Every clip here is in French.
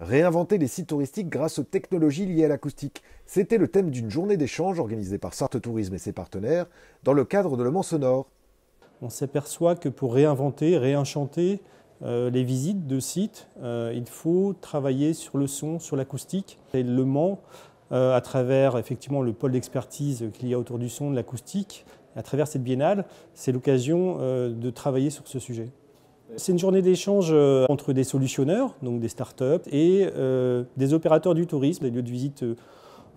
Réinventer les sites touristiques grâce aux technologies liées à l'acoustique. C'était le thème d'une journée d'échange organisée par Sarthe Tourisme et ses partenaires dans le cadre de Le Mans Sonore. On s'aperçoit que pour réinventer, réenchanter les visites de sites, il faut travailler sur le son, sur l'acoustique. Et Le Mans, à travers effectivement le pôle d'expertise qu'il y a autour du son, de l'acoustique, à travers cette biennale, c'est l'occasion de travailler sur ce sujet. C'est une journée d'échange entre des solutionneurs, donc des startups, et des opérateurs du tourisme, des lieux de visite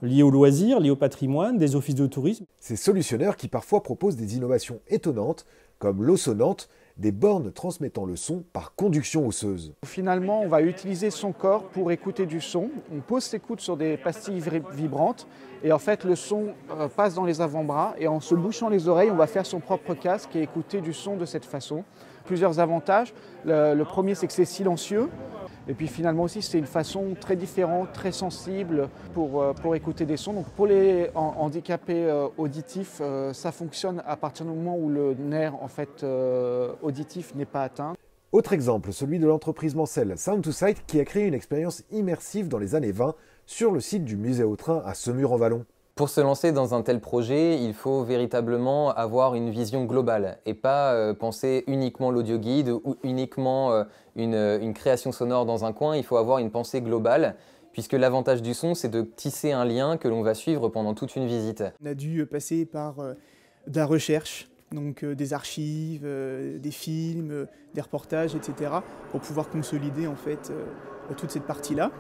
liés aux loisirs, liés au patrimoine, des offices de tourisme. Ces solutionneurs qui parfois proposent des innovations étonnantes, comme l'eau sonnante, des bornes transmettant le son par conduction osseuse. Finalement, on va utiliser son corps pour écouter du son. On pose ses coudes sur des pastilles vibrantes et en fait le son passe dans les avant-bras et en se bouchant les oreilles, on va faire son propre casque et écouter du son de cette façon. Plusieurs avantages. Le premier, c'est que c'est silencieux. Et puis finalement aussi, c'est une façon très différente, très sensible pour écouter des sons. Donc pour les handicapés auditifs, ça fonctionne à partir du moment où le nerf en fait, auditif n'est pas atteint. Autre exemple, celui de l'entreprise Mancel Sound2Sight qui a créé une expérience immersive dans les années 20 sur le site du musée Autrin à Semur-en-Vallon. Pour se lancer dans un tel projet, il faut véritablement avoir une vision globale et pas penser uniquement l'audioguide ou uniquement une création sonore dans un coin. Il faut avoir une pensée globale puisque l'avantage du son, c'est de tisser un lien que l'on va suivre pendant toute une visite. On a dû passer par de la recherche, donc des archives, des films, des reportages, etc. pour pouvoir consolider en fait toute cette partie-là.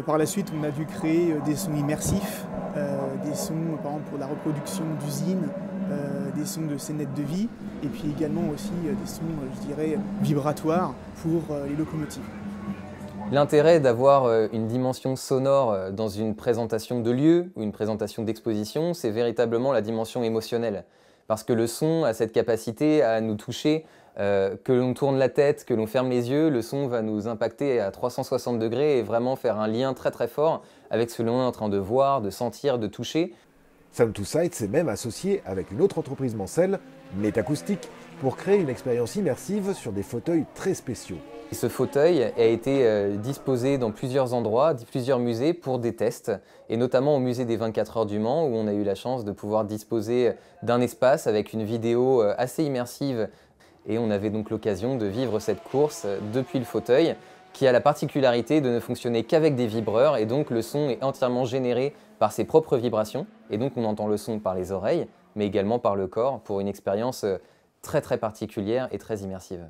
Par la suite, on a dû créer des sons immersifs, des sons par exemple pour la reproduction d'usines, des sons de scénettes de vie, et puis également aussi des sons, je dirais, vibratoires pour les locomotives. L'intérêt d'avoir une dimension sonore dans une présentation de lieu ou une présentation d'exposition, c'est véritablement la dimension émotionnelle. Parce que le son a cette capacité à nous toucher, que l'on tourne la tête, que l'on ferme les yeux, le son va nous impacter à 360 degrés et vraiment faire un lien très très fort avec ce que l'on est en train de voir, de sentir, de toucher. Sound2Sight s'est même associé avec une autre entreprise Mancel, Metacoustic, pour créer une expérience immersive sur des fauteuils très spéciaux. Et ce fauteuil a été disposé dans plusieurs endroits, plusieurs musées pour des tests, et notamment au musée des 24 heures du Mans où on a eu la chance de pouvoir disposer d'un espace avec une vidéo assez immersive. Et on avait donc l'occasion de vivre cette course depuis le fauteuil qui a la particularité de ne fonctionner qu'avec des vibreurs et donc le son est entièrement généré par ses propres vibrations et donc on entend le son par les oreilles mais également par le corps pour une expérience très très particulière et très immersive.